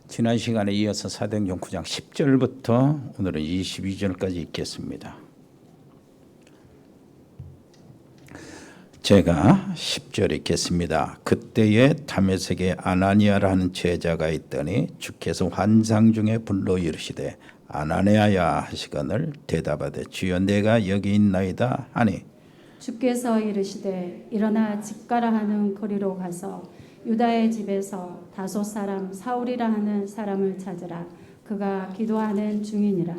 지난 시간에 이어서 사도행전 9장 10절부터 오늘은 22절까지 읽겠습니다. 제가 10절 읽겠습니다. 그때에 다메섹에 아나니아라 하는 제자가 있더니 주께서 환상 중에 불러 이르시되 아나니아야 하시거늘 대답하되 주여 내가 여기 있나이다 하니 주께서 이르시되 일어나 집가라 하는 거리로 가서 유다의 집에서 다소 사람 사울이라 하는 사람을 찾으라. 그가 기도하는 중이니라.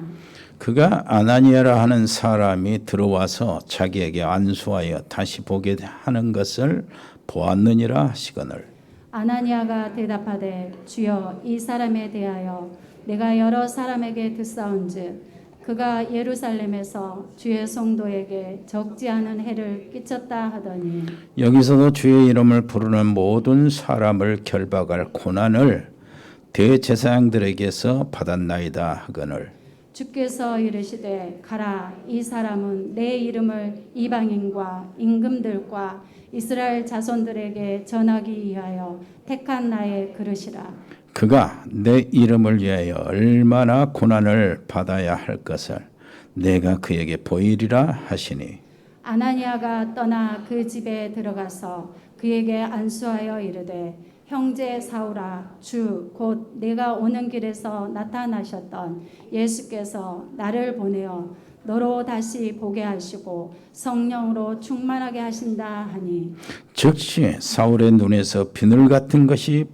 그가 아나니아라 하는 사람이 들어와서 자기에게 안수하여 다시 보게 하는 것을 보았느니라 하시거늘 아나니아가 대답하되 주여 이 사람에 대하여 내가 여러 사람에게 듣사온즉 그가 예루살렘에서 주의 성도에게 적지 않은 해를 끼쳤다 하더니 여기서도 주의 이름을 부르는 모든 사람을 결박할 고난을 대제사장들에게서 받았나이다 하거늘 주께서 이르시되 가라. 이 사람은 내 이름을 이방인과 임금들과 이스라엘 자손들에게 전하기 위하여 택한 나의 그릇이라. 그가 내 이름을 위하여 얼마나 고난을 받아야 할 것을 내가 그에게 보이리라 하시니 아나니아가 떠나 그 집에 들어가서 그에게 안수하여 이르되 형제 사울아 주 곧 내가 오는 길에서 나타나셨던 예수께서 나를 보내어 너로 다시 보게 하시고 성령으로 충만하게 하신다 하니 즉시 사울의 눈에서 비늘 같은 것이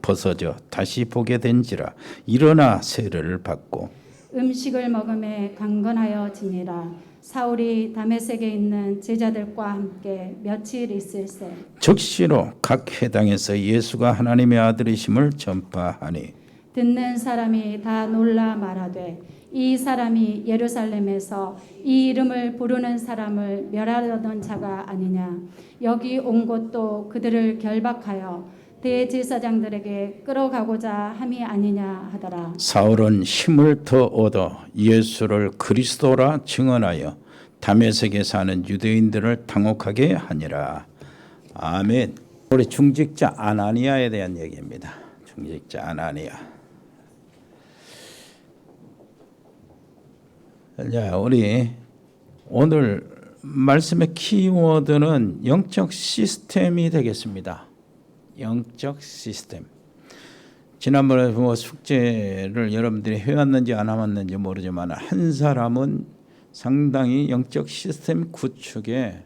벗어져 다시 보게 된지라 일어나 세례를 받고 음식을 먹음에 강건하여 지니라. 사울이 다메섹에 있는 제자들과 함께 며칠 있을새 즉시로 각 회당에서 예수가 하나님의 아들이심을 전파하니 듣는 사람이 다 놀라 말하되 이 사람이 예루살렘에서 이 이름을 부르는 사람을 멸하려던 자가 아니냐. 여기 온 것도 그들을 결박하여 대제사장들에게 끌어가고자 함이 아니냐 하더라. 사울은 힘을 더 얻어 예수를 그리스도라 증언하여 다메섹에 사는 유대인들을 당혹하게 하니라. 아멘. 우리 중직자 아나니아에 대한 얘기입니다. 중직자 아나니아. 자, 우리 오늘 말씀의 키워드는 영적 시스템이 되겠습니다. 영적 시스템. 지난번에 숙제를 여러분들이 해왔는지 안 해왔는지 모르지만 한 사람은 상당히 영적 시스템 구축에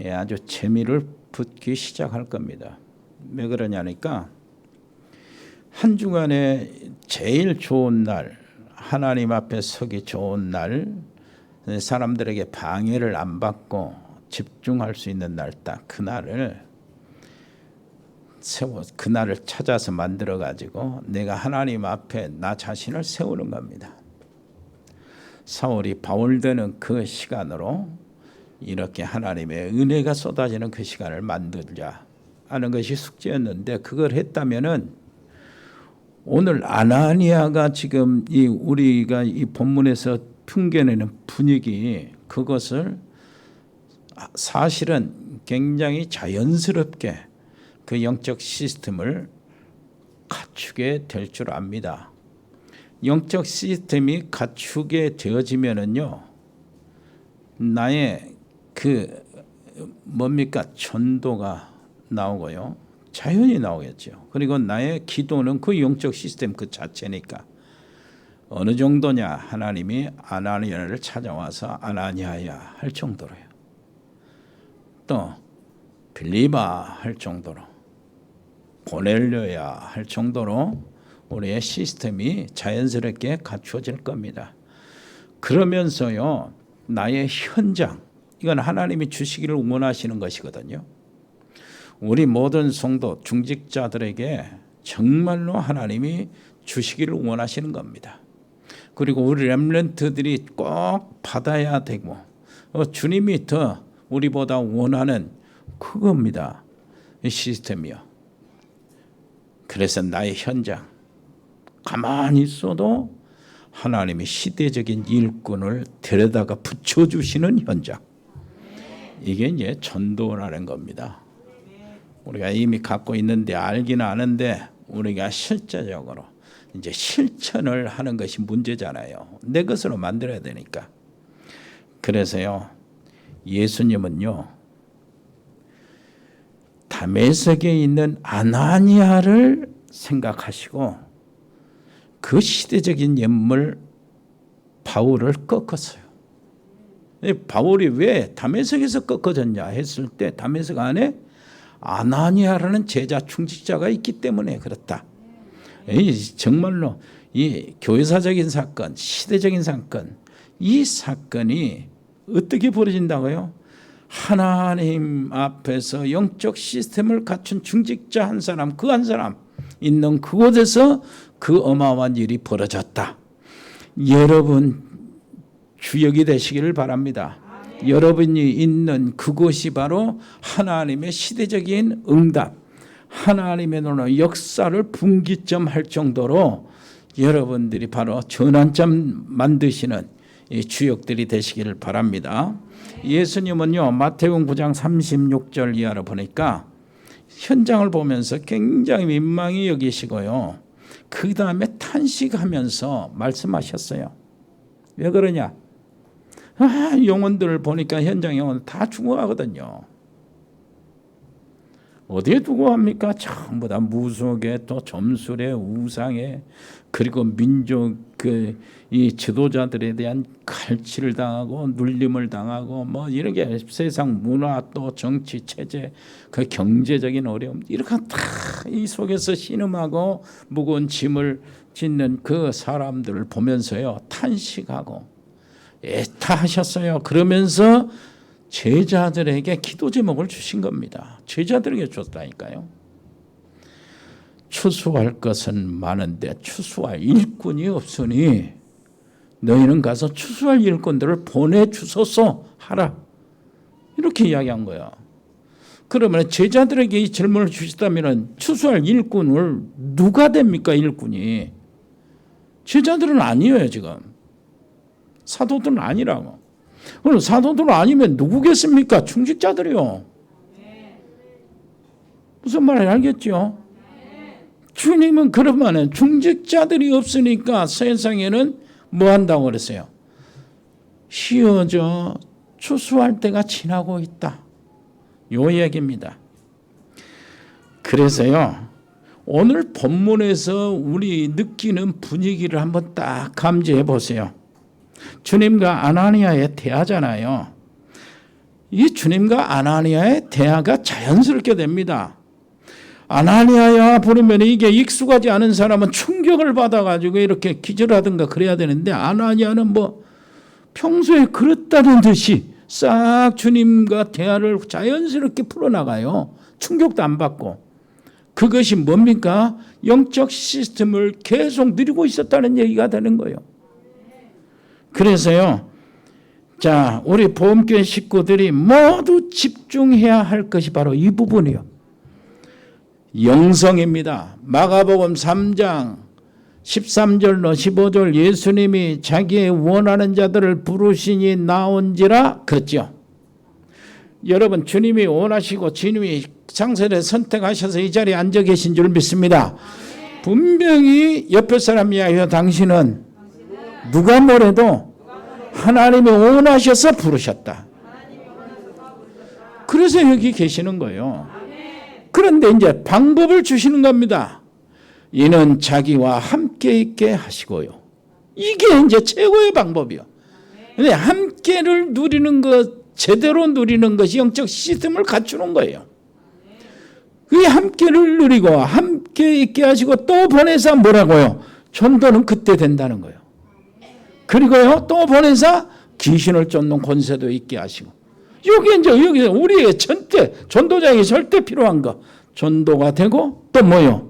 아주 재미를 붙기 시작할 겁니다. 왜 그러냐니까 한 주간에 제일 좋은 날, 하나님 앞에 서기 좋은 날, 사람들에게 방해를 안 받고 집중할 수 있는 날, 딱 그날을 찾아서 만들어 가지고 내가 하나님 앞에 나 자신을 세우는 겁니다. 사울이 바울되는 그 시간으로 이렇게 하나님의 은혜가 쏟아지는 그 시간을 만들자 하는 것이 숙제였는데 그걸 했다면은 오늘 아나니아가 지금 우리가 이 본문에서 풍겨내는 분위기 그것을 사실은 굉장히 자연스럽게 그 영적 시스템을 갖추게 될 줄 압니다. 영적 시스템이 갖추게 되어지면은요, 나의 전도가 나오고요, 자연히 나오겠죠. 그리고 나의 기도는 그 영적 시스템 그 자체니까 어느 정도냐, 하나님이 아나니아를 찾아와서 아나니아야 할 정도로요. 또 빌리바 할 정도로, 고넬료야 할 정도로 우리의 시스템이 자연스럽게 갖추어질 겁니다. 그러면서요, 나의 현장, 이건 하나님이 주시기를 원하시는 것이거든요. 우리 모든 성도 중직자들에게 정말로 하나님이 주시기를 원하시는 겁니다. 그리고 우리 렘넌트들이 꼭 받아야 되고 주님이 더 우리보다 원하는 그겁니다. 이 시스템이요. 그래서 나의 현장 가만히 있어도 하나님이 시대적인 일꾼을 데려다가 붙여주시는 현장. 이게 이제 전도라는 겁니다. 우리가 이미 갖고 있는데 알기는 아는데 우리가 실제적으로 이제 실천을 하는 것이 문제잖아요. 내 것으로 만들어야 되니까. 그래서요, 예수님은요, 다메섹에 있는 아나니아를 생각하시고 그 시대적인 인물 바울을 꺾었어요. 바울이 왜 다메섹에서 꺾어졌냐 했을 때 다메섹 안에 아나니아라는 제자 충직자가 있기 때문에 그렇다. 정말로 이 교회사적인 사건, 시대적인 사건, 이 사건이 어떻게 벌어진다고요? 하나님 앞에서 영적 시스템을 갖춘 중직자 한 사람, 그 한 사람 있는 그곳에서 그 어마어마한 일이 벌어졌다. 여러분 주역이 되시기를 바랍니다. 여러분이 있는 그곳이 바로 하나님의 시대적인 응답, 하나님의 노는 역사를 분기점할 정도로 여러분들이 바로 전환점 만드시는 이 주역들이 되시기를 바랍니다. 예수님은요, 마태복음 9장 36절 이하로 보니까 현장을 보면서 굉장히 민망히 여기시고요, 그 다음에 탄식하면서 말씀하셨어요. 왜 그러냐? 영혼들을 보니까 현장 영혼 다 죽어가거든요. 어디에 두고 합니까? 전부 다 무속에, 또 점술에, 우상에, 그리고 민족 이 지도자들에 대한 갈취를 당하고 눌림을 당하고 뭐 이런 게 세상 문화, 또 정치 체제, 그 경제적인 어려움, 이렇게 다 이 속에서 신음하고 무거운 짐을 짓는 그 사람들을 보면서요, 탄식하고 애타하셨어요. 그러면서 제자들에게 기도 제목을 주신 겁니다. 제자들에게 줬다니까요. 추수할 것은 많은데 추수할 일꾼이 없으니 너희는 가서 추수할 일꾼들을 보내주소서 하라. 이렇게 이야기한 거야. 그러면 제자들에게 이 질문을 주셨다면 추수할 일꾼을 누가 됩니까? 일꾼이. 제자들은 아니에요. 지금. 사도들은 아니라고. 그럼 사도들은 아니면 누구겠습니까? 중직자들이요. 무슨 말인지 알겠죠? 주님은 그러면 중직자들이 없으니까 세상에는 뭐 한다고 그랬어요? 쉬어져 추수할 때가 지나고 있다. 요 얘기입니다. 그래서요, 오늘 본문에서 우리 느끼는 분위기를 한번 딱 감지해 보세요. 주님과 아나니아의 대화잖아요. 이 주님과 아나니아의 대화가 자연스럽게 됩니다. 아나니아야 부르면 이게 익숙하지 않은 사람은 충격을 받아가지고 이렇게 기절하든가 그래야 되는데, 아나니아는 뭐 평소에 그렇다는 듯이 싹 주님과 대화를 자연스럽게 풀어나가요. 충격도 안 받고. 그것이 뭡니까? 영적 시스템을 계속 누리고 있었다는 얘기가 되는 거예요. 그래서요, 자, 우리 보험교회 식구들이 모두 집중해야 할 것이 바로 이 부분이요. 영성입니다. 마가복음 3장 13절로 15절 예수님이 자기의 원하는 자들을 부르시니 나온지라 그랬죠. 여러분, 주님이 원하시고 주님이 창세를 선택하셔서 이 자리에 앉아 계신 줄 믿습니다. 분명히 옆에 사람 이야기해요. 당신은 누가 뭐래도 하나님이 원하셔서 부르셨다. 그래서 여기 계시는 거예요. 그런데 이제 방법을 주시는 겁니다. 이는 자기와 함께 있게 하시고요. 이게 이제 최고의 방법이요. 근데 함께를 누리는 것, 제대로 누리는 것이 영적 시스템을 갖추는 거예요. 그 함께를 누리고 함께 있게 하시고 또 보내서 뭐라고요? 전도는 그때 된다는 거예요. 그리고요, 또 보내서 귀신을 쫓는 권세도 있게 하시고. 여기 이제 여기 우리에게 전도자에게 절대 필요한 거, 전도가 되고 또 뭐요?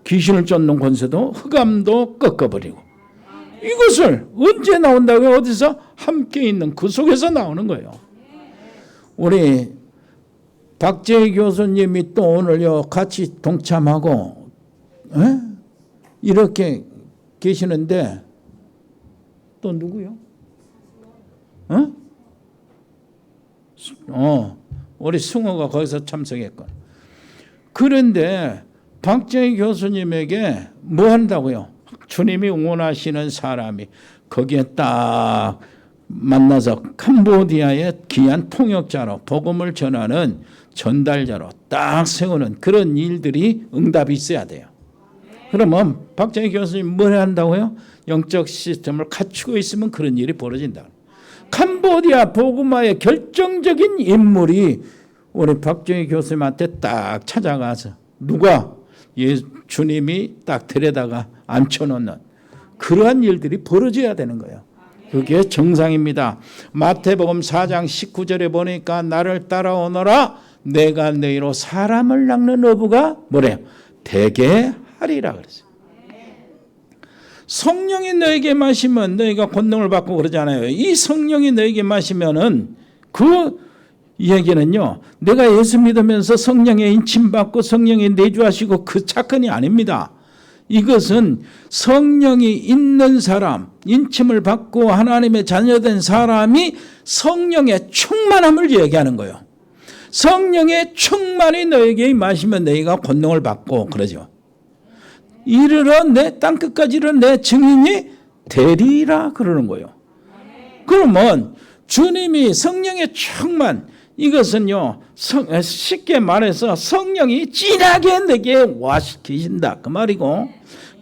귀신을 쫓는 권세도, 흑암도 꺾어버리고. 이것을 언제 나온다고요? 어디서? 함께 있는 그 속에서 나오는 거예요. 우리 박재희 교수님이 또 오늘요 같이 동참하고 이렇게 계시는데, 또 누구요? 우리 승호가 거기서 참석했건. 그런데 박재희 교수님에게 뭐 한다고요? 주님이 원하시는 사람이 거기에 딱 만나서 캄보디아의 귀한 통역자로 복음을 전하는 전달자로 딱 세우는 그런 일들이 응답이 있어야 돼요. 그러면 박정희 교수님 뭘 한다고요? 영적 시스템을 갖추고 있으면 그런 일이 벌어진다. 캄보디아 복음화의 결정적인 인물이 우리 박정희 교수님한테 딱 찾아가서 누가 주님이 딱 데려다가 앉혀놓는 그러한 일들이 벌어져야 되는 거예요. 그게 정상입니다. 마태복음 4장 19절에 보니까 나를 따라오너라 내가 너희로 사람을 낚는 어부가 뭐래요? 되게 하리라 그랬어요. 성령이 너에게 마시면 너희가 권능을 받고 그러잖아요. 이 성령이 너에게 마시면은 그 얘기는요, 내가 예수 믿으면서 성령에 인침받고 성령에 내주하시고 그 사건이 아닙니다. 이것은 성령이 있는 사람, 인침을 받고 하나님의 자녀된 사람이 성령의 충만함을 얘기하는 거예요. 성령의 충만이 너에게 마시면 너희가 권능을 받고 그러죠. 이르러 내 땅끝까지 이르러 내 증인이 되리라 그러는 거예요. 그러면 주님이 성령의 충만, 이것은요 쉽게 말해서 성령이 진하게 내게 와시키신다 그 말이고,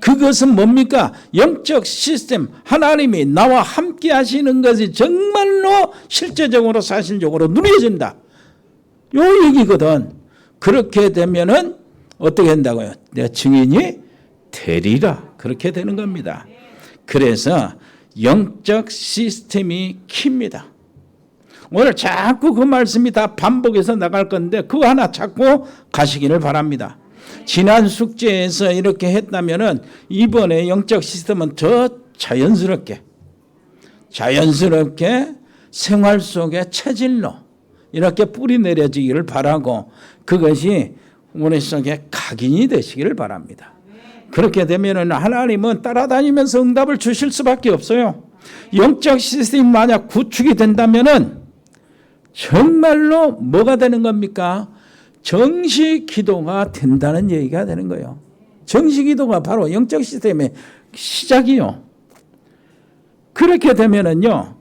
그것은 뭡니까? 영적 시스템, 하나님이 나와 함께 하시는 것이 정말로 실제적으로 사실적으로 누려진다 요 얘기거든. 그렇게 되면은 어떻게 된다고요? 내 증인이 되리라 그렇게 되는 겁니다. 그래서 영적 시스템이 킵니다. 오늘 자꾸 그 말씀이 다 반복해서 나갈 건데 그거 하나 찾고 가시기를 바랍니다. 지난 숙제에서 이렇게 했다면은 이번에 영적 시스템은 더 자연스럽게 생활 속에 체질로 이렇게 뿌리 내려지기를 바라고, 그것이 우리 속에 각인이 되시기를 바랍니다. 그렇게 되면은 하나님은 따라다니면서 응답을 주실 수밖에 없어요. 영적 시스템이 만약 구축이 된다면은 정말로 뭐가 되는 겁니까? 정시 기도가 된다는 얘기가 되는 거예요. 정시 기도가 바로 영적 시스템의 시작이요. 그렇게 되면은요,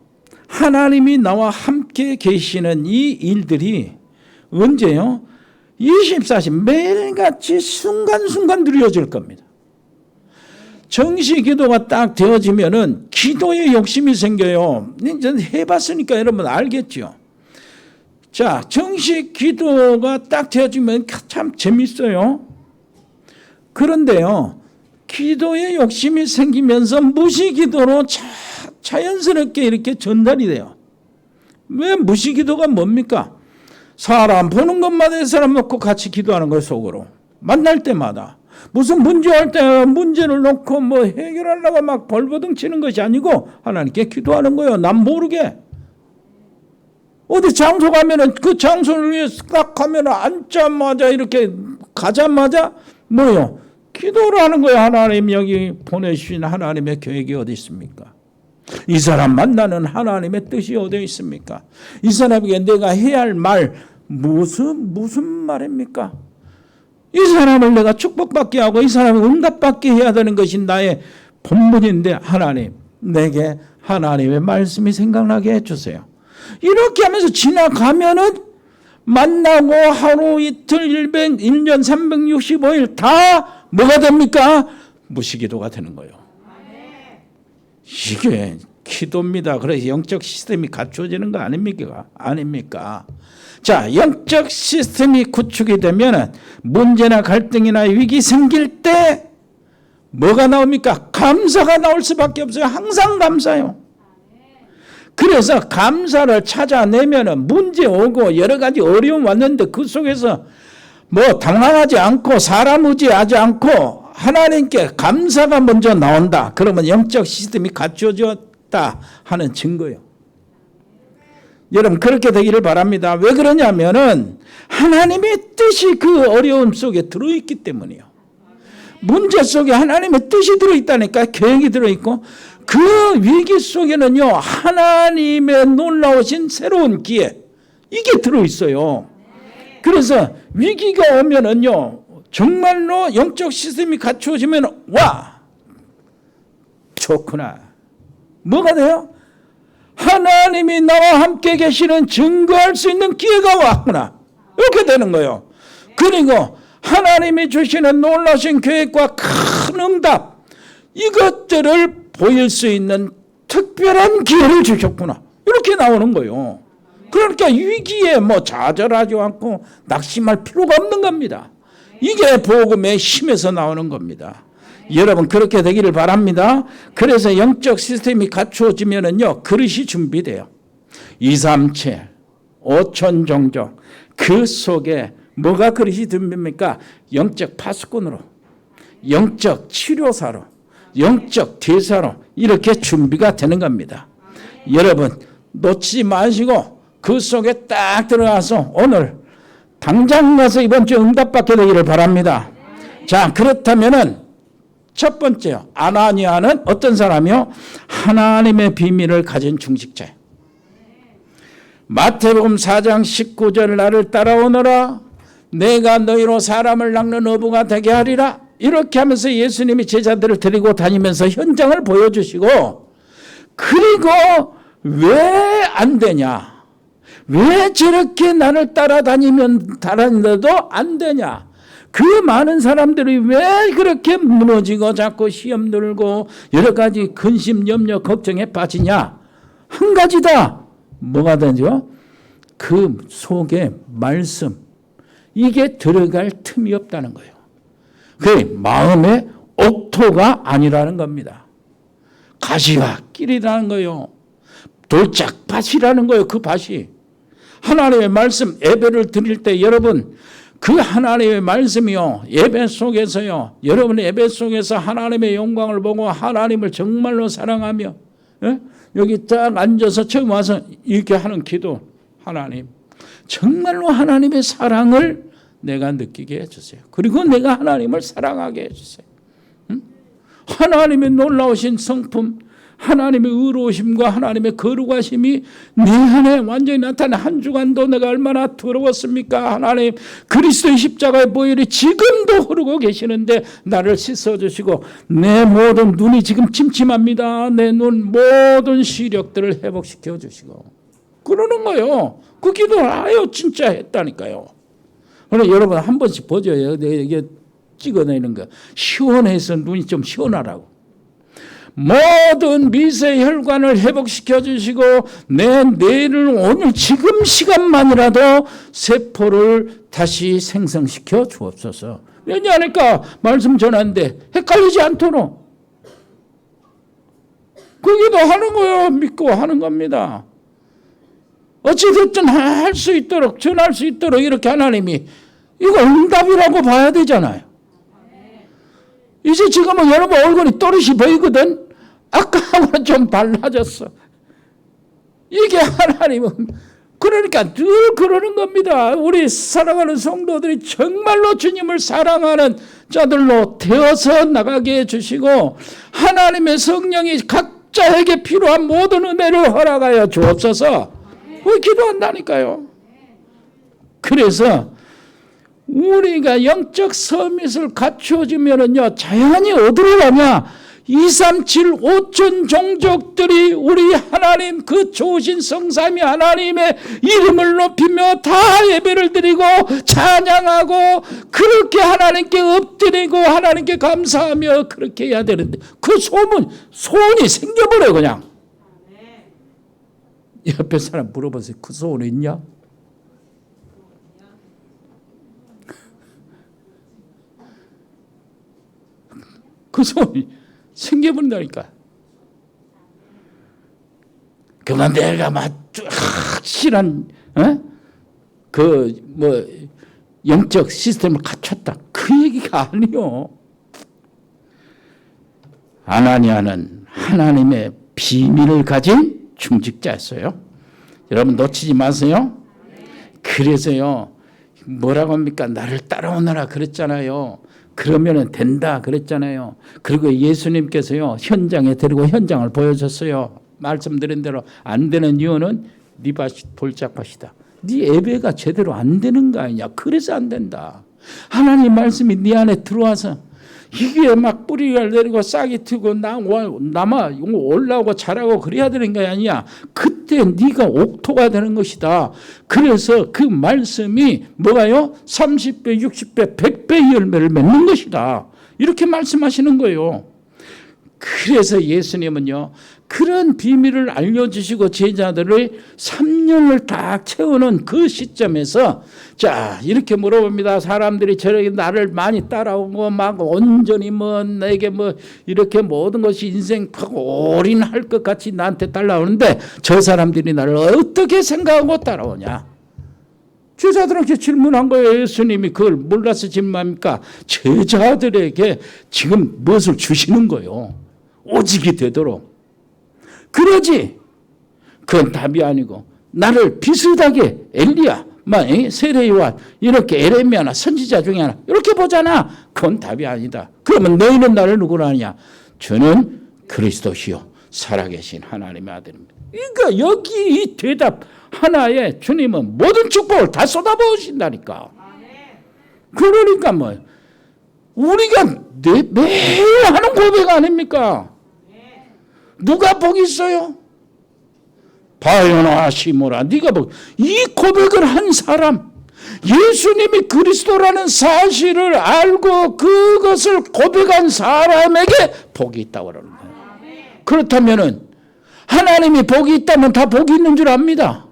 하나님이 나와 함께 계시는 이 일들이 언제요? 24시 매일같이 순간순간 누려질 겁니다. 정시 기도가 딱 되어지면은 기도에 욕심이 생겨요. 이제 해봤으니까 여러분 알겠죠. 자, 정시 기도가 딱 되어지면 참 재밌어요. 그런데요, 기도에 욕심이 생기면서 무시 기도로 자연스럽게 이렇게 전달이 돼요. 왜 무시 기도가 뭡니까? 사람 보는 것마다 이 사람 놓고 같이 기도하는 거예요. 속으로 만날 때마다 무슨 문제할 때 문제를 놓고 뭐 해결하려고 막 벌버둥 치는 것이 아니고 하나님께 기도하는 거예요. 남 모르게. 어디 장소 가면은 그 장소를 위해서 딱 가면은 앉자마자 이렇게 가자마자 뭐요? 기도를 하는 거예요. 하나님 여기 보내주신 하나님의 계획이 어디 있습니까? 이 사람 만나는 하나님의 뜻이 어디 있습니까? 이 사람에게 내가 해야 할 말 무슨 말입니까? 이 사람을 내가 축복받게 하고 이 사람을 응답받게 해야 되는 것이 나의 본분인데 하나님 내게 하나님의 말씀이 생각나게 해주세요. 이렇게 하면서 지나가면은 만나고 하루 이틀 1년 365일 다 뭐가 됩니까? 무시기도가 되는 거예요. 이게 기도입니다. 그래서 영적 시스템이 갖춰지는 거 아닙니까? 아닙니까? 자, 영적 시스템이 구축이 되면 문제나 갈등이나 위기 생길 때 뭐가 나옵니까? 감사가 나올 수밖에 없어요. 항상 감사요. 그래서 감사를 찾아내면 문제 오고 여러 가지 어려움 왔는데 그 속에서 뭐 당황하지 않고 사람 의지하지 않고 하나님께 감사가 먼저 나온다. 그러면 영적 시스템이 갖춰졌다 하는 증거예요. 여러분 그렇게 되기를 바랍니다. 왜 그러냐면은 하나님의 뜻이 그 어려움 속에 들어있기 때문이에요. 문제 속에 하나님의 뜻이 들어있다니까. 계획이 들어있고 그 위기 속에는요 하나님의 놀라우신 새로운 기회 이게 들어있어요. 그래서 위기가 오면은요 정말로 영적 시스템이 갖추어지면 와 좋구나. 뭐가 돼요? 하나님이 나와 함께 계시는 증거할 수 있는 기회가 왔구나. 이렇게 되는 거예요. 그리고 하나님이 주시는 놀라신 계획과 큰 응답, 이것들을 보일 수 있는 특별한 기회를 주셨구나. 이렇게 나오는 거예요. 그러니까 위기에 좌절하지 않고 낙심할 필요가 없는 겁니다. 이게 복음의 힘에서 나오는 겁니다. 여러분 그렇게 되기를 바랍니다. 그래서 영적 시스템이 갖추어지면은요, 그릇이 준비돼요. 2, 3, 7, 5천 종족, 그 속에 뭐가 그릇이 준비입니까? 영적 파수꾼으로, 영적 치료사로, 영적 대사로 이렇게 준비가 되는 겁니다. 여러분 놓치지 마시고 그 속에 딱 들어가서 오늘 당장 가서 이번 주 응답받게 되기를 바랍니다. 자, 그렇다면은 첫 번째요, 아나니아는 어떤 사람이요? 하나님의 비밀을 가진 중직자예요. 마태복음 4장 19절, 나를 따라오너라 내가 너희로 사람을 낚는 어부가 되게 하리라. 이렇게 하면서 예수님이 제자들을 데리고 다니면서 현장을 보여주시고, 그리고 왜 안 되냐, 왜 저렇게 나를 따라다니는데도 안 되냐, 그 많은 사람들이 왜 그렇게 무너지고 자꾸 시험 들고 여러 가지 근심, 염려, 걱정에 빠지냐. 한 가지다. 뭐가 되죠? 그 속에 말씀, 이게 들어갈 틈이 없다는 거예요. 그게 마음의 옥토가 아니라는 겁니다. 가시밭길이라는 거예요. 돌짝밭이라는 거예요. 그 밭이. 하나님의 말씀, 예배를 드릴 때 여러분, 그 하나님의 말씀이요, 예배 속에서요, 여러분의 예배 속에서 하나님의 영광을 보고 하나님을 정말로 사랑하며, 여기 딱 앉아서 처음 와서 이렇게 하는 기도, 하나님 정말로 하나님의 사랑을 내가 느끼게 해주세요. 그리고 내가 하나님을 사랑하게 해주세요. 하나님의 놀라우신 성품, 하나님의 의로우심과 하나님의 거룩하심이 내 안에 완전히 나타나. 한 주간도 내가 얼마나 더러웠습니까? 하나님, 그리스도의 십자가의 보혈이 지금도 흐르고 계시는데 나를 씻어주시고, 내 모든 눈이 지금 침침합니다. 내 눈 모든 시력들을 회복시켜 주시고, 그러는 거예요. 그 기도를 아유 진짜 했다니까요. 그래 여러분 한 번씩 보죠. 이게 찍어내는 거 시원해서 눈이 좀 시원하라고. 모든 미세 혈관을 회복시켜 주시고, 내 뇌를 오늘 지금 시간만이라도 세포를 다시 생성시켜 주옵소서. 왜냐하니까 말씀 전하는데 헷갈리지 않도록 그 기도 하는 거예요. 믿고 하는 겁니다. 어찌됐든 할 수 있도록, 전할 수 있도록 이렇게 하나님이, 이거 응답이라고 봐야 되잖아요. 이제 지금은 여러분 얼굴이 또렷이 보이거든. 아까하고는 좀 달라졌어. 이게 하나님은, 그러니까 늘 그러는 겁니다. 우리 사랑하는 성도들이 정말로 주님을 사랑하는 자들로 되어서 나가게 해주시고, 하나님의 성령이 각자에게 필요한 모든 은혜를 허락하여 주옵소서. 그 기도한다니까요. 그래서 우리가 영적 서밋을 갖추어지면은요, 자연히 어디로 가냐? 2, 3, 7, 5천 종족들이 우리 하나님 그 좋으신 성삼위 하나님의 이름을 높이며 다 예배를 드리고 찬양하고 그렇게 하나님께 엎드리고 하나님께 감사하며 그렇게 해야 되는데, 그 소원이 생겨버려요. 그냥 옆에 사람 물어보세요. 그 소원 있냐? 그 소원이 생겨버린다니까. 그만 내가 확실한 영적 시스템을 갖췄다, 그 얘기가 아니요. 아나니아는 하나님의 비밀을 가진 중직자였어요. 여러분 놓치지 마세요. 그래서요, 뭐라고 합니까? 나를 따라오너라 그랬잖아요. 그러면은 된다 그랬잖아요. 그리고 예수님께서요, 현장에 데리고 현장을 보여줬어요. 말씀드린 대로 안 되는 이유는 네 밭이 돌짝밭이다. 네 예배가 제대로 안 되는 거 아니냐. 그래서 안 된다. 하나님 말씀이 네 안에 들어와서 이게 막 뿌리를 내리고 싹이 트고 남아 올라오고 자라고 그래야 되는 게 아니야. 그때 네가 옥토가 되는 것이다. 그래서 그 말씀이 뭐가요? 30배, 60배, 100배의 열매를 맺는 것이다. 이렇게 말씀하시는 거예요. 그래서 예수님은요, 그런 비밀을 알려주시고 제자들을 3년을 딱 채우는 그 시점에서 자, 이렇게 물어봅니다. 사람들이 저렇게 나를 많이 따라오고 막 온전히 내게 이렇게 모든 것이 인생 올인할 것 같이 나한테 따라오는데 저 사람들이 나를 어떻게 생각하고 따라오냐? 제자들한테 질문한 거예요. 예수님이 그걸 몰라서 질문합니까? 제자들에게 지금 무엇을 주시는 거예요. 오직이 되도록. 그러지. 그건 답이 아니고 나를 비슷하게 엘리야, 세례요한, 이렇게 에레미야나 선지자 중에 하나 이렇게 보잖아. 그건 답이 아니다. 그러면 너희는 나를 누구로 하냐? 저는 그리스도시요 살아계신 하나님의 아들입니다. 그러니까 여기 이 대답 하나에 주님은 모든 축복을 다 쏟아부으신다니까. 그러니까 우리가 매일 하는 고백 아닙니까? 누가 복이 있어요? 바요나 시모라. 네가 이 고백을 한 사람, 예수님이 그리스도라는 사실을 알고 그것을 고백한 사람에게 복이 있다고 그러는 거예요. 그렇다면은 하나님이 복이 있다면 다 복이 있는 줄 압니다.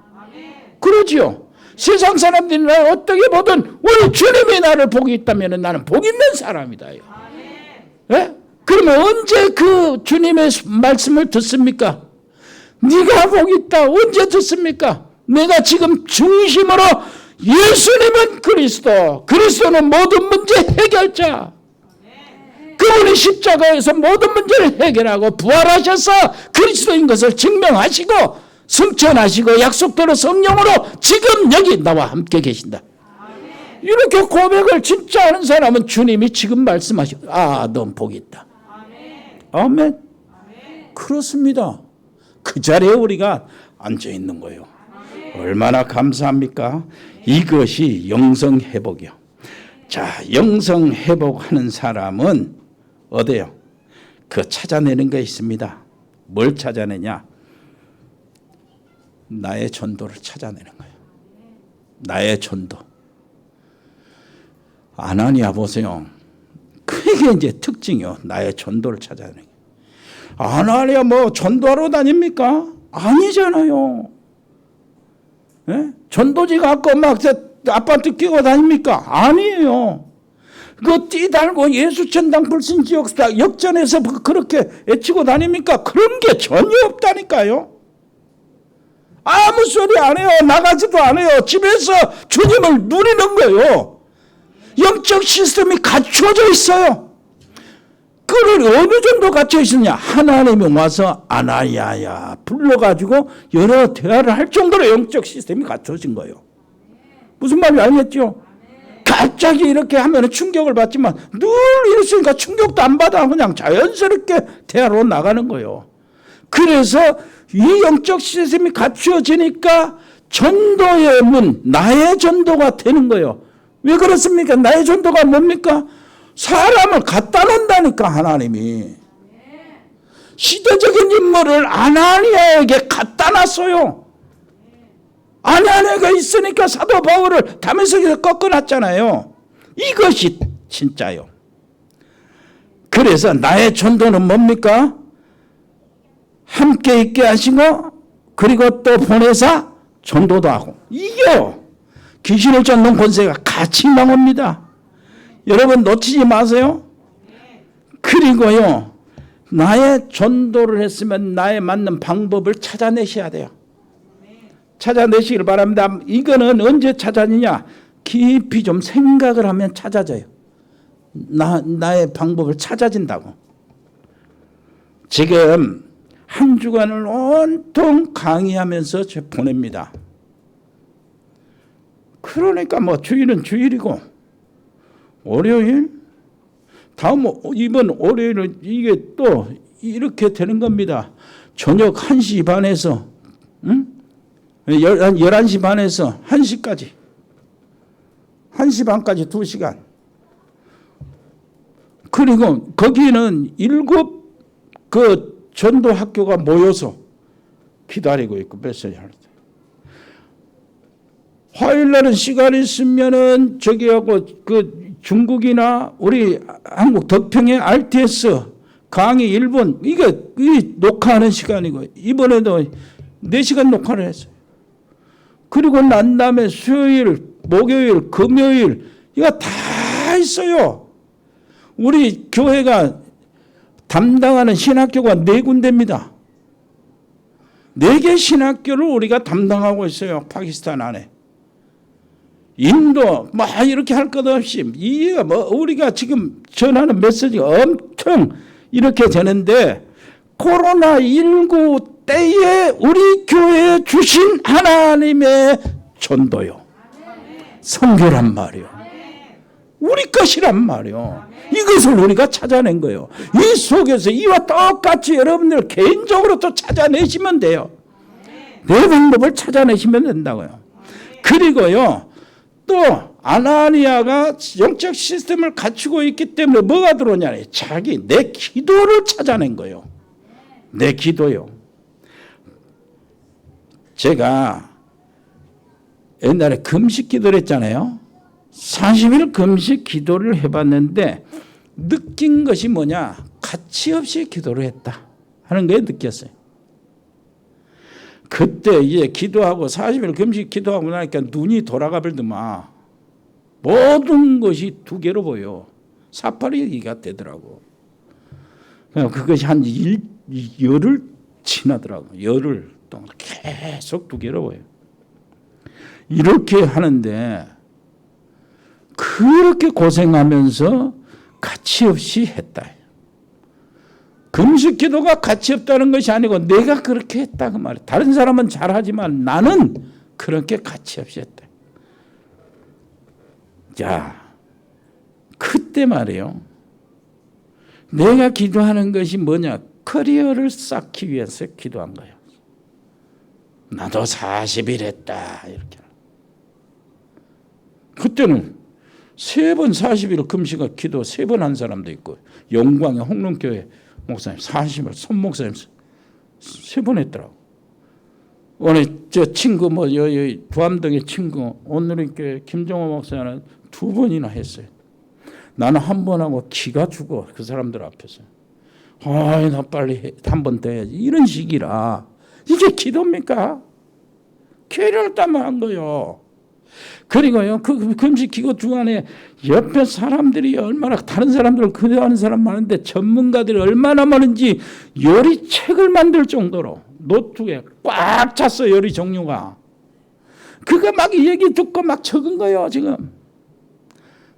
그러지요. 세상 사람들이 나를 어떻게 보든 우리 주님이 나를 복이 있다면 나는 복 있는 사람이다. 예? 그러면 언제 그 주님의 말씀을 듣습니까? 네가 복 있다. 언제 듣습니까? 내가 지금 중심으로 예수님은 그리스도, 그리스도는 모든 문제 해결자. 그분이 십자가에서 모든 문제를 해결하고 부활하셔서 그리스도인 것을 증명하시고 승천하시고 약속대로 성령으로 지금 여기 나와 함께 계신다. 이렇게 고백을 진짜 하는 사람은 주님이 지금 말씀하시고 넌 복이 있다. 아멘. 그렇습니다. 그 자리에 우리가 앉아 있는 거예요. 얼마나 감사합니까? 이것이 영성 회복이요. 자, 영성 회복하는 사람은 어때요? 그 찾아내는 게 있습니다. 뭘 찾아내냐? 나의 전도를 찾아내는 거예요. 나의 전도. 아나니아 보세요. 그게 이제 특징이요. 나의 전도를 찾아내는 거예요. 아나니아 전도하러 다닙니까? 아니잖아요. 예? 전도지 갖고 막 아파트 끼고 다닙니까? 아니에요. 그 띠 달고 예수 천당 불신 지역 역전해서 그렇게 외치고 다닙니까? 그런 게 전혀 없다니까요. 아무 소리 안 해요. 나가지도 안 해요. 집에서 주님을 누리는 거예요. 영적 시스템이 갖춰져 있어요. 그걸 어느 정도 갖춰 있느냐? 하나님이 와서 아나니아야 불러가지고 여러 대화를 할 정도로 영적 시스템이 갖춰진 거예요. 무슨 말인지 알겠죠? 갑자기 이렇게 하면 충격을 받지만 늘 이랬으니까 충격도 안 받아. 그냥 자연스럽게 대화로 나가는 거예요. 그래서 이 영적 시스템이 갖추어지니까 전도의 문, 나의 전도가 되는 거예요. 왜 그렇습니까? 나의 전도가 뭡니까? 사람을 갖다 놓는다니까 하나님이. 시대적인 인물을 아나니아에게 갖다 놨어요. 아나니아가 있으니까 사도 바울을 다메섹에서 꺾어놨잖아요. 이것이 진짜요. 그래서 나의 전도는 뭡니까? 함께 있게 하시고 그리고 또 보내사 전도도 하고. 이게요. 귀신을 쫓는 권세가 같이 나옵니다. 여러분 놓치지 마세요. 그리고요. 나의 전도를 했으면 나의 맞는 방법을 찾아내셔야 돼요. 찾아내시길 바랍니다. 이거는 언제 찾아내냐? 깊이 좀 생각을 하면 찾아져요. 나의 방법을 찾아진다고. 지금 한 주간을 온통 강의하면서 보냅니다. 그러니까 주일은 주일이고 월요일 이번 월요일은 이게 또 이렇게 되는 겁니다. 저녁 1시 반에서 11시 반에서 1시까지 1시 반까지 2시간 그리고 거기는 7 그 전도 학교가 모여서 기다리고 있고 메시지 할 때. 화요일 날은 시간 있으면은 저기하고 그 중국이나 우리 한국 덕평의 RTS 강의 1분 이게 녹화하는 시간이고 이번에도 4시간 녹화를 했어요. 그리고 난 다음에 수요일, 목요일, 금요일 이거 다 있어요. 우리 교회가 담당하는 신학교가 4군데입니다. 4개 신학교를 우리가 담당하고 있어요. 파키스탄 안에. 인도 막 이렇게 할 것 없이 이게 뭐 우리가 지금 전하는 메시지가 엄청 이렇게 되는데 코로나19 때에 우리 교회에 주신 하나님의 전도요. 선교란 말이요. 우리 것이란 말이요. 이것을 우리가 찾아낸 거예요. 이 속에서 이와 똑같이 여러분들 개인적으로 또 찾아내시면 돼요. 내 방법을 찾아내시면 된다고요. 그리고요. 또 아나니아가 영적 시스템을 갖추고 있기 때문에 뭐가 들어오냐? 자기 내 기도를 찾아낸 거예요. 내 기도요. 제가 옛날에 금식 기도를 했잖아요. 40일 금식 기도를 해봤는데 느낀 것이 뭐냐? 가치 없이 기도를 했다 하는 게 느꼈어요. 그때 이제 기도하고 40일 금식 기도하고 나니까 눈이 돌아가 버리더만 모든 것이 2개로 보여. 사파리가 되더라고. 그것이 한 열흘 지나더라고. 열흘 동안 계속 2개로 보여. 이렇게 하는데 그렇게 고생하면서 가치 없이 했다. 금식 기도가 가치 없다는 것이 아니고 내가 그렇게 했다 그 말이야. 다른 사람은 잘하지만 나는 그렇게 가치 없이 했다. 자, 그때 말이에요. 내가 기도하는 것이 뭐냐? 커리어를 쌓기 위해서 기도한 거예요. 나도 40일 했다 이렇게. 그때는 3번 40일 금식을 기도 3번 한 사람도 있고 영광의 홍릉교회 목사님 40일 손 목사님 3번 했더라고. 오늘 저 친구 뭐 여기 부암동의 친구 오늘의 김정호 목사는 2번이나 했어요. 나는 한 번 하고 기가 죽어 그 사람들 앞에서. 나 빨리 한 번 더 해야지. 이런 식이라 이게 기도입니까? 캐리어를 따면 한 거요. 그리고요, 그 금식 기도 중간에 옆에 사람들이 얼마나 다른 사람들을 기도하는 사람 많은데 전문가들이 얼마나 많은지 요리책을 만들 정도로 노트에 꽉 찼어 요리 종류가. 그거 막 얘기 듣고 막 적은 거예요 지금.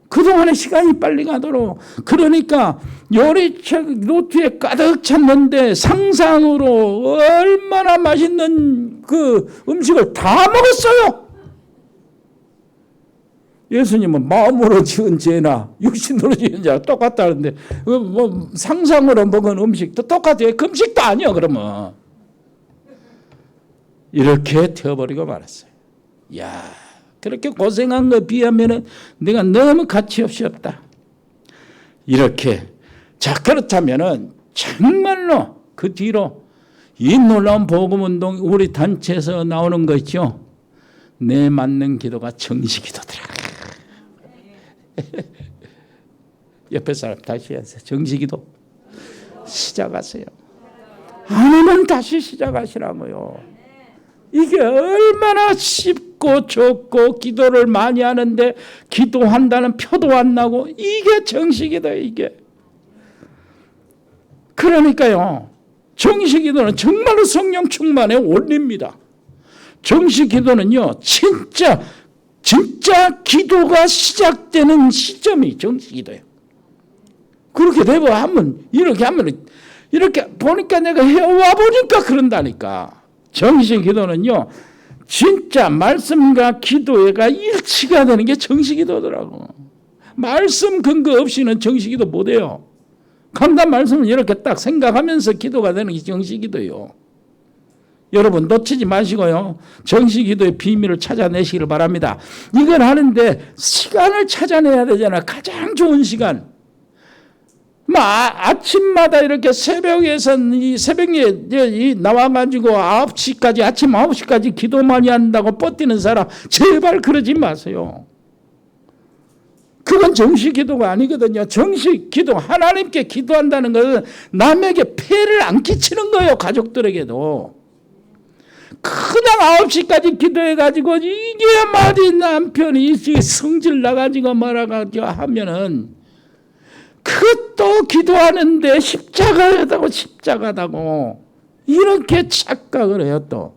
그동안의 시간이 빨리 가도록. 그러니까 요리책 노트에 가득 찼는데 상상으로 얼마나 맛있는 그 음식을 다 먹었어요. 예수님은 마음으로 지은 죄나 육신으로 지은 죄나 똑같다는데 뭐 상상으로 먹은 음식도 똑같아요. 금식도 아니요 그러면. 이렇게 되어버리고 말았어요. 야, 그렇게 고생한 거에 비하면 내가 너무 가치 없이 없다. 이렇게. 자, 그렇다면 정말로 그 뒤로 이 놀라운 복음운동 우리 단체에서 나오는 거 있죠. 내 맞는 기도가 정식기도더라. 옆에 사람 다시 하세요. 정식기도 시작하세요. 아니면 다시 시작하시라고요. 이게 얼마나 쉽고 좋고 기도를 많이 하는데 기도한다는 표도 안 나고 이게 정식이다 이게. 그러니까요. 정식기도는 정말로 성령 충만의 원리입니다. 정식기도는요. 진짜 기도가 시작되는 시점이 정식기도예요. 그렇게 되고 하면 이렇게 보니까 내가 해와 보니까 그런다니까. 정식기도는요. 진짜 말씀과 기도가 일치가 되는 게 정식기도더라고. 말씀 근거 없이는 정식기도 못해요. 강단 말씀을 이렇게 딱 생각하면서 기도가 되는 게 정식기도예요. 여러분 놓치지 마시고요. 정식기도의 비밀을 찾아내시기를 바랍니다. 이걸 하는데 시간을 찾아내야 되잖아. 가장 좋은 시간. 아침마다 이렇게 이 새벽에 나와가지고 9시까지, 아침 9시까지 기도 많이 한다고 뻗뛰는 사람, 제발 그러지 마세요. 그건 정식 기도가 아니거든요. 정식 기도, 하나님께 기도한다는 것은 남에게 폐를 안 끼치는 거예요. 가족들에게도. 그냥 9시까지 기도해가지고 이게 말이 남편이 성질 나가지고 말아가지고 하면은 그것도 기도하는데 십자가다고 이렇게 착각을 해요. 또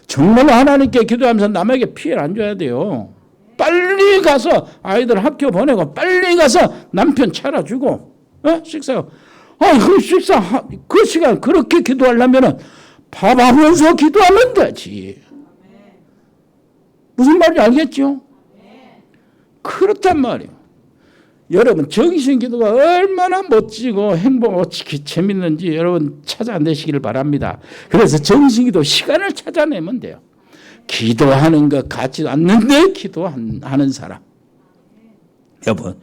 정말 하나님께 기도하면서 남에게 피해를 안 줘야 돼요. 빨리 가서 아이들 학교 보내고 빨리 가서 남편 차려주고 식사 그 시간 그렇게 기도하려면은 밥하면서 기도하면 되지. 무슨 말인지 알겠죠? 그렇단 말이에요. 여러분 정신기도가 얼마나 멋지고 행복하고 재밌는지 여러분 찾아내시기를 바랍니다. 그래서 정신기도 시간을 찾아내면 돼요. 기도하는 것 같지도 않는데 기도하는 사람. 여러분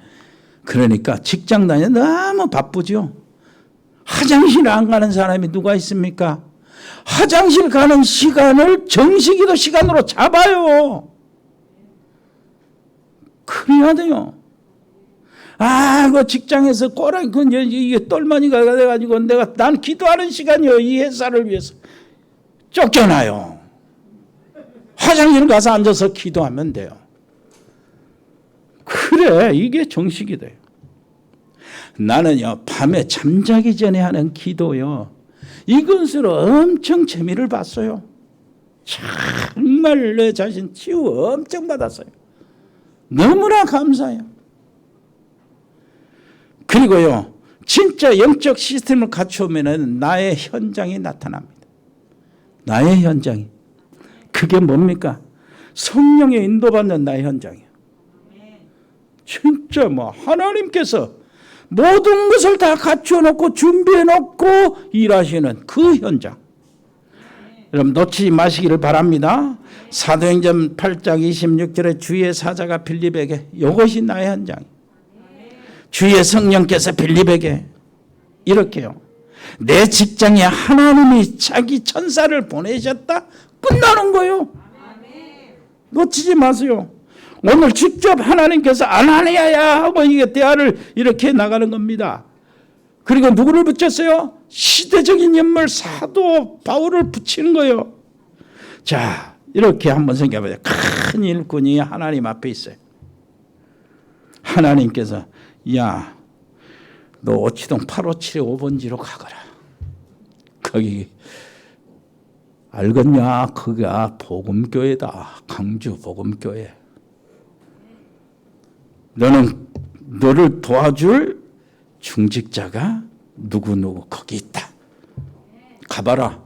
그러니까 직장 다니는 너무 바쁘죠. 화장실 안 가는 사람이 누가 있습니까? 화장실 가는 시간을 정신기도 시간으로 잡아요. 그래야 돼요. 그 직장에서 꼬랑, 이게 똘마니가 돼가지고 난 기도하는 시간이요. 이 회사를 위해서. 쫓겨나요. 화장실 가서 앉아서 기도하면 돼요. 그래, 이게 정식이 돼요. 나는요, 밤에 잠자기 전에 하는 기도요. 이것으로 엄청 재미를 봤어요. 정말 내 자신 치유 엄청 받았어요. 너무나 감사해요. 그리고요, 진짜 영적 시스템을 갖추면 나의 현장이 나타납니다. 나의 현장이. 그게 뭡니까? 성령의 인도받는 나의 현장이에요. 진짜 하나님께서 모든 것을 다 갖춰놓고 준비해놓고 일하시는 그 현장. 여러분 놓치지 마시기를 바랍니다. 사도행전 8장 26절에 주의 사자가 빌립에게 이것이 나의 현장이에요. 주의 성령께서 빌립에게 이렇게요. 내 직장에 하나님이 자기 천사를 보내셨다? 끝나는 거예요. 놓치지 마세요. 오늘 직접 하나님께서 아나니아야 하고 이게 대화를 이렇게 나가는 겁니다. 그리고 누구를 붙였어요? 시대적인 인물 사도 바울을 붙이는 거예요. 자, 이렇게 한번 생각해보세요. 큰 일꾼이 하나님 앞에 있어요. 하나님께서 야, 너 오치동 857의 5번지로 가거라. 거기 알겠냐? 거기가 복음교회다. 강주 복음교회. 너를 도와줄 중직자가 누구누구 거기 있다. 가봐라.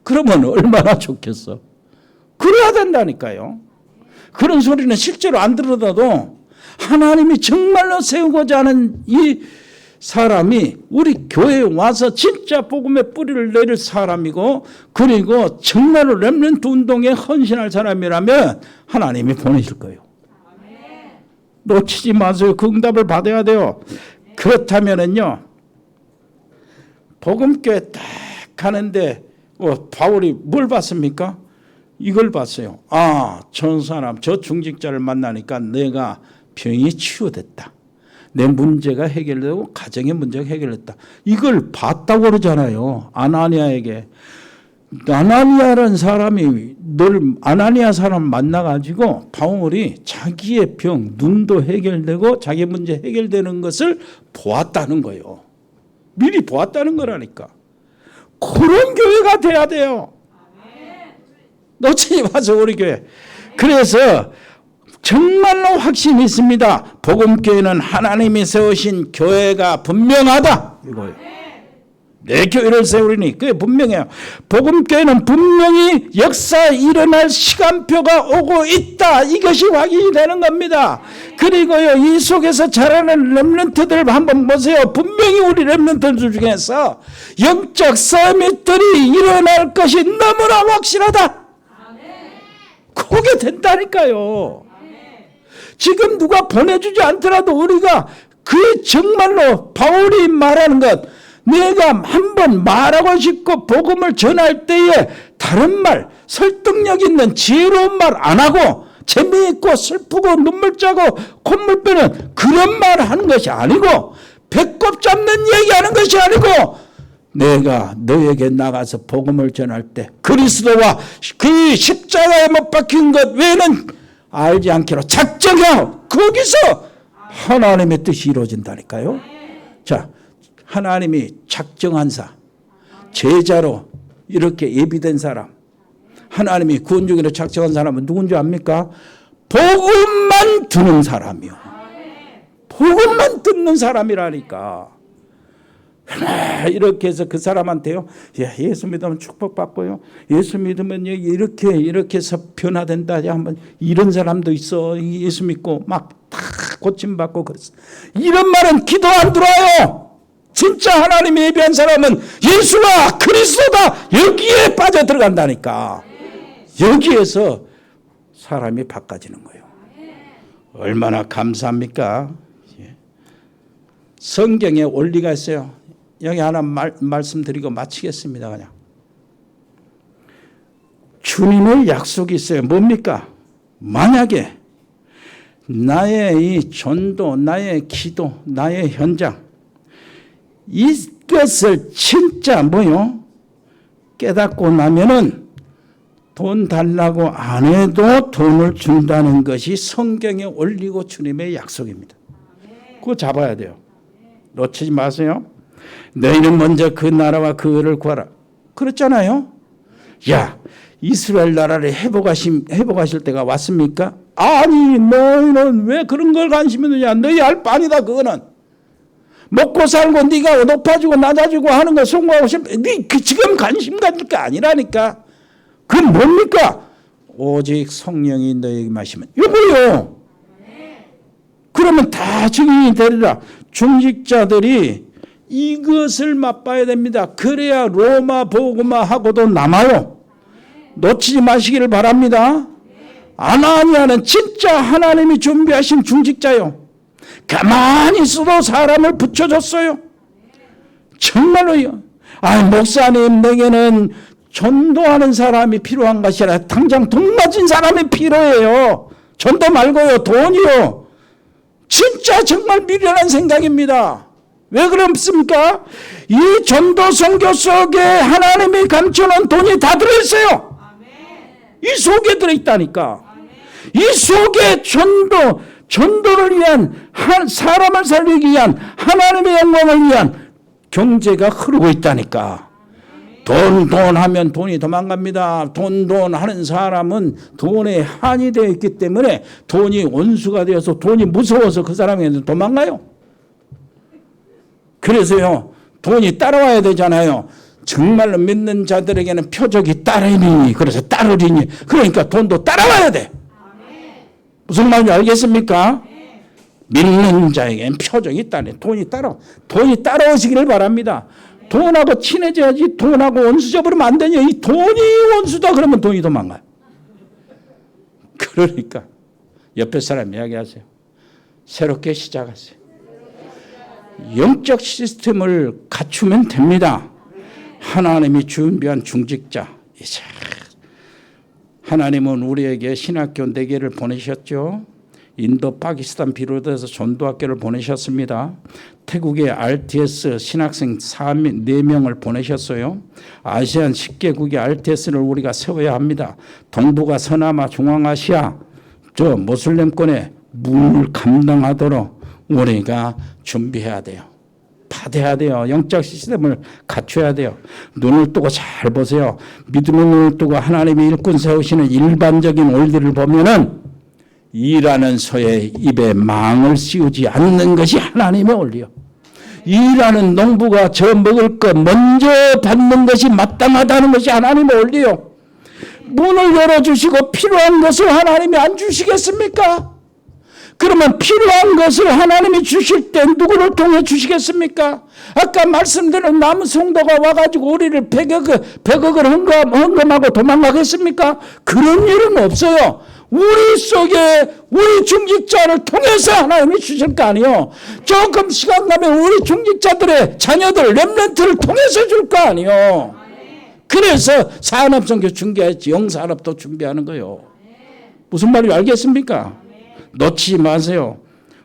그러면 얼마나 좋겠어. 그래야 된다니까요. 그런 소리는 실제로 안 들어도 하나님이 정말로 세우고자 하는 이 사람이 우리 교회에 와서 진짜 복음의 뿌리를 내릴 사람이고, 그리고 정말로 렘넌트 운동에 헌신할 사람이라면 하나님이 보내실 거예요. 놓치지 마세요. 그 응답을 받아야 돼요. 그렇다면은요, 복음교회 딱 가는데 바울이 뭘 봤습니까? 이걸 봤어요. 저 사람, 저 중직자를 만나니까 내가 병이 치유됐다. 내 문제가 해결되고 가정의 문제가 해결됐다. 이걸 봤다고 그러잖아요. 아나니아에게. 아나니아라는 사람이 아나니아 사람 만나가지고 바울이 자기의 병, 눈도 해결되고 자기 문제 해결되는 것을 보았다는 거예요. 미리 보았다는 거라니까. 그런 교회가 돼야 돼요. 놓치지 마세요, 우리 교회. 그래서 정말로 확신이 있습니다. 복음교회는 하나님이 세우신 교회가 분명하다. 이거예요. 내 교회를 세우리니 그게 분명해요. 복음교회는 분명히 역사에 일어날 시간표가 오고 있다. 이것이 확인이 되는 겁니다. 그리고요, 이 속에서 자라는 렘넌트들 한번 보세요. 분명히 우리 렘넌트들 중에서 영적 서밋들이 일어날 것이 너무나 확실하다. 그게 된다니까요. 지금 누가 보내주지 않더라도 우리가 그 정말로 바울이 말하는 것, 내가 한번 말하고 싶고 복음을 전할 때에 다른 말, 설득력 있는 지혜로운 말 안 하고 재미있고 슬프고 눈물 짜고 콧물 빼는 그런 말 하는 것이 아니고 배꼽 잡는 얘기하는 것이 아니고 내가 너에게 나가서 복음을 전할 때 그리스도와 그 십자가에 못 박힌 것 외에는 알지 않기로 작정하고 거기서 하나님의 뜻이 이루어진다니까요. 자, 하나님이 작정한 제자로 이렇게 예비된 사람, 하나님이 구원주기로 작정한 사람은 누군지 압니까? 복음만 듣는 사람이요. 복음만 듣는 사람이라니까. 이렇게 해서 그 사람한테요, 예수 믿으면 축복받고요, 예수 믿으면 이렇게 해서 변화된다. 한번 이런 사람도 있어. 예수 믿고 막 다 고침받고 그랬어. 이런 말은 기도 안 들어요. 진짜 하나님이 예비한 사람은 예수가 그리스도다, 여기에 빠져 들어간다니까. 여기에서 사람이 바꿔지는 거예요. 얼마나 감사합니까? 성경에 원리가 있어요. 여기 하나 말씀드리고 마치겠습니다. 그냥 주님의 약속이 있어요. 뭡니까? 만약에 나의 이 전도, 나의 기도, 나의 현장, 이것을 진짜 깨닫고 나면은 돈 달라고 안 해도 돈을 준다는 것이 성경에 올리고 주님의 약속입니다. 그거 잡아야 돼요. 놓치지 마세요. 너희는 먼저 그 나라와 그 의를 구하라. 그렇잖아요. 야, 이스라엘 나라를 회복하실 때가 왔습니까? 아니, 너희는 왜 그런 걸 관심 있느냐? 너희 할 바 아니다. 그거는 먹고 살고 네가 높아지고 낮아지고 하는 거 성공하고 싶어. 네 지금 관심 가질 게 아니라니까. 그건 뭡니까? 오직 성령이 너에게 마시면. 이거요. 그러면 다 증인이 되리라. 중직자들이 이것을 맛봐야 됩니다. 그래야 로마 복음화 하고도 남아요. 놓치지 마시기를 바랍니다. 아나니아는 진짜 하나님이 준비하신 중직자요. 가만히 있어도 사람을 붙여줬어요. 정말로요. 목사님, 내게는 전도하는 사람이 필요한 것이 아니라 당장 돈 가진 사람이 필요해요. 전도 말고요, 돈이요. 진짜 정말 미련한 생각입니다. 왜 그렇습니까? 이 전도 선교 속에 하나님이 감춰놓은 돈이 다 들어있어요. 이 속에 들어있다니까. 이 속에 전도를 위한, 사람을 살리기 위한, 하나님의 영광을 위한 경제가 흐르고 있다니까. 돈 하면 돈이 도망갑니다. 돈 하는 사람은 돈에 한이 되어 있기 때문에 돈이 원수가 되어서 돈이 무서워서 그 사람에게 도망가요. 그래서요, 돈이 따라와야 되잖아요. 정말로 믿는 자들에게는 표적이 따르니, 그래서 따르리니, 그러니까 돈도 따라와야 돼. 무슨 말인지 알겠습니까? 믿는 자에게는 표적이 따르니, 돈이 따라오시기를 바랍니다. 돈하고 친해져야지. 돈하고 원수 잡으면 안 되냐. 이 돈이 원수다 그러면 돈이 도망가요. 그러니까 옆에 사람 이야기하세요. 새롭게 시작하세요. 영적 시스템을 갖추면 됩니다. 하나님이 준비한 중직자. 이제 하나님은 우리에게 신학교 4개를 보내셨죠. 인도, 파키스탄 비롯해서 전도학교를 보내셨습니다. 태국에 RTS 신학생 4명을 보내셨어요. 아시안 10개국의 RTS를 우리가 세워야 합니다. 동북아, 서남아, 중앙아시아 저 모슬렘권의 문을 감당하도록 우리가 준비해야 돼요. 받아야 돼요. 영적 시스템을 갖춰야 돼요. 눈을 뜨고 잘 보세요. 믿음의 눈을 뜨고 하나님이 일꾼 세우시는 일반적인 원리를 보면은 일하는 소의 입에 망을 씌우지 않는 것이 하나님의 원리요. 일하는 농부가 저 먹을 것 먼저 받는 것이 마땅하다는 것이 하나님의 원리요. 문을 열어주시고 필요한 것을 하나님이 안 주시겠습니까? 그러면 필요한 것을 하나님이 주실 때 누구를 통해 주시겠습니까? 아까 말씀드린 남은 성도가 와가지고 우리를 100억을 헌금하고 도망가겠습니까? 그런 일은 없어요. 우리 속에 우리 중직자를 통해서 하나님이 주실 거 아니요. 조금 시간 가면 우리 중직자들의 자녀들 렘넌트를 통해서 줄 거 아니요. 그래서 산업선교 준비했지. 영산업도 준비하는 거요. 무슨 말인지 알겠습니까? 놓치지 마세요.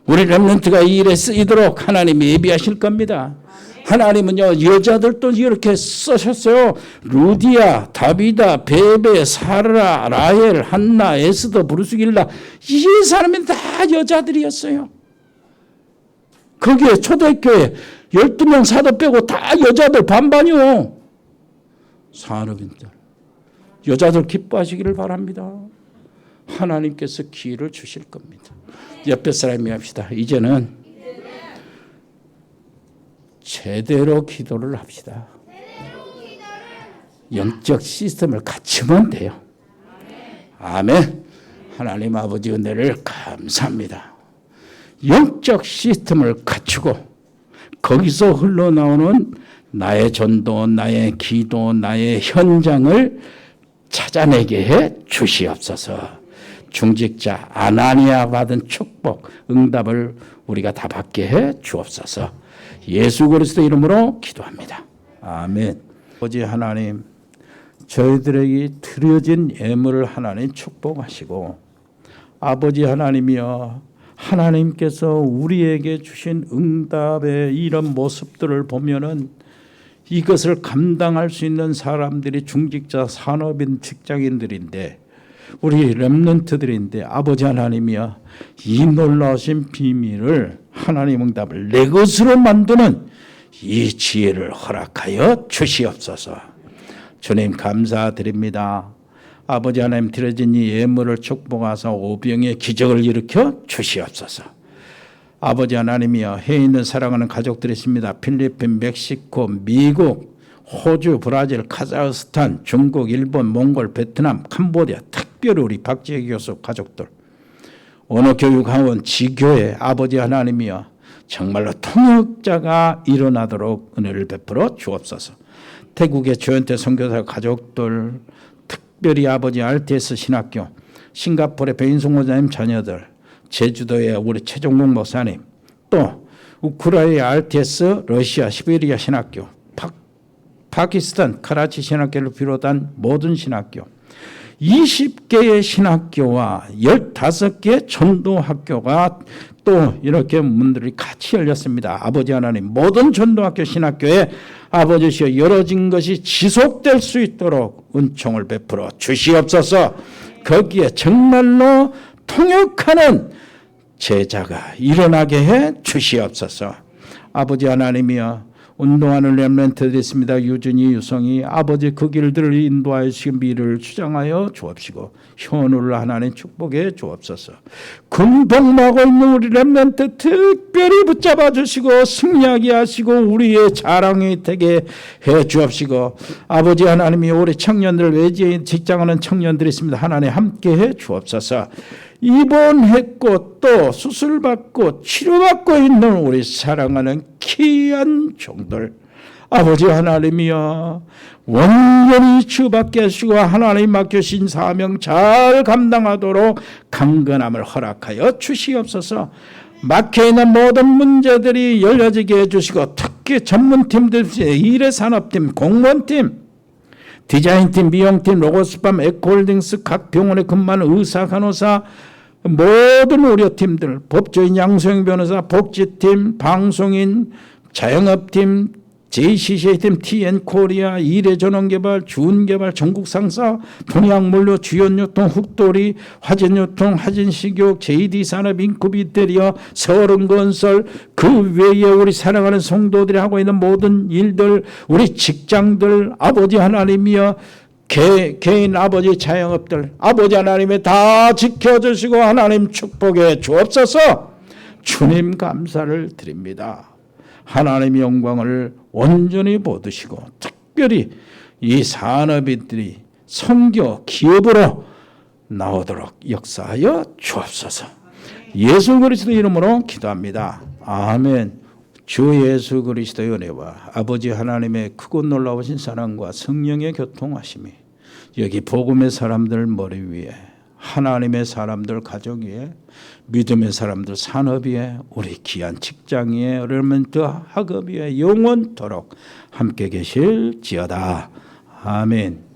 우리 렘넌트가 이 일에 쓰이도록 하나님이 예비하실 겁니다. 하나님은요, 여자들도 이렇게 쓰셨어요. 루디아, 다비다, 베베, 사라, 라헬, 한나, 에스더, 브루스길라. 이 사람은 다 여자들이었어요. 거기에 초대교회 12명 사도 빼고 다 여자들 반반이요. 산업인들. 여자들 기뻐하시기를 바랍니다. 하나님께서 기회를 주실 겁니다. 옆에 사람이 합시다. 이제는 제대로 기도를 합시다. 영적 시스템을 갖추면 돼요. 아멘. 하나님 아버지 은혜를 감사합니다. 영적 시스템을 갖추고 거기서 흘러나오는 나의 전도, 나의 기도, 나의 현장을 찾아내게 해 주시옵소서. 중직자 아나니아 받은 축복, 응답을 우리가 다 받게 해 주옵소서. 예수 그리스도 이름으로 기도합니다. 아멘. 아버지 하나님, 저희들에게 드려진 예물을 하나님 축복하시고, 아버지 하나님이여, 하나님께서 우리에게 주신 응답의 이런 모습들을 보면은 이것을 감당할 수 있는 사람들이 중직자, 산업인, 직장인들인데, 우리 렘넌트들인데, 아버지 하나님이여, 이 놀라우신 비밀을 하나님 응답을 내 것으로 만드는 이 지혜를 허락하여 주시옵소서. 주님 감사드립니다. 아버지 하나님 드려진 이 예물을 축복하사 오병의 기적을 일으켜 주시옵소서. 아버지 하나님이여, 해에 있는 사랑하는 가족들이 있습니다. 필리핀, 멕시코, 미국, 호주, 브라질, 카자흐스탄, 중국, 일본, 몽골, 베트남, 캄보디아, 특별히 우리 박지혜 교수 가족들, 언어교육학원, 지교회, 아버지 하나님이여, 정말로 통역자가 일어나도록 은혜를 베풀어 주옵소서. 태국의 조현태 선교사 가족들, 특별히 아버지 RTS 신학교, 싱가포르의 배인송 목사님 자녀들, 제주도의 우리 최종국 목사님, 또 우크라이나의 RTS 러시아 시베리아 신학교, 파키스탄 카라치 신학교를 비롯한 모든 신학교, 20개의 신학교와 15개의 전도학교가 또 이렇게 문들이 같이 열렸습니다. 아버지 하나님, 모든 전도학교 신학교에 아버지시여 열어진 것이 지속될 수 있도록 은총을 베풀어 주시옵소서. 거기에 정말로 통역하는 제자가 일어나게 해 주시옵소서. 아버지 하나님이여, 운동하는 렘넌트들이 있습니다. 유준이, 유성이, 아버지 그 길들을 인도하시고 미래를 주장하여 주옵시고 현우를 하나님 축복해 주옵소서. 군복마고 있는 우리 렘넌트 특별히 붙잡아 주시고 승리하게 하시고 우리의 자랑이 되게 해 주옵시고, 아버지 하나님이 우리 청년들, 외지에 직장하는 청년들이 있습니다. 하나님 함께 해 주옵소서. 입원했고 또 수술받고 치료받고 있는 우리 사랑하는 귀한 종들, 아버지 하나님이여, 완전히 주받게 하시고 하나님 맡겨신 사명 잘 감당하도록 강건함을 허락하여 주시옵소서. 막혀있는 모든 문제들이 열려지게 해주시고, 특히 전문팀들, 일회산업팀, 공무원팀, 디자인팀, 미용팀, 로고스팜, 에코홀딩스, 각 병원에 근무하는 의사, 간호사, 모든 의료팀들, 법조인, 양소영 변호사, 복지팀, 방송인, 자영업팀, JCCA팀, TN코리아, 일회전원개발, 주운개발, 전국상사, 분양물류, 주연유통, 흑돌이, 화진유통, 화진식욕, JD산업, 인쿠비테리아, 서른건설, 그 외에 우리 사랑하는 성도들이 하고 있는 모든 일들, 우리 직장들, 아버지 하나님이여, 개인 아버지 자영업들, 아버지 하나님이 다 지켜주시고 하나님 축복해 주옵소서. 주님 감사를 드립니다. 하나님의 영광을 온전히 받으시고, 특별히 이 산업인들이 선교 기업으로 나오도록 역사하여 주옵소서. 예수 그리스도 이름으로 기도합니다. 아멘. 주 예수 그리스도의 은혜와 아버지 하나님의 크고 놀라우신 사랑과 성령의 교통하심이 여기 복음의 사람들 머리 위에 하나님의 사람들 가족 위에, 믿음의 사람들 산업 위에, 우리 귀한 직장 위에, 얼먼트 학업 위에 영원토록 함께 계실지어다. 아멘.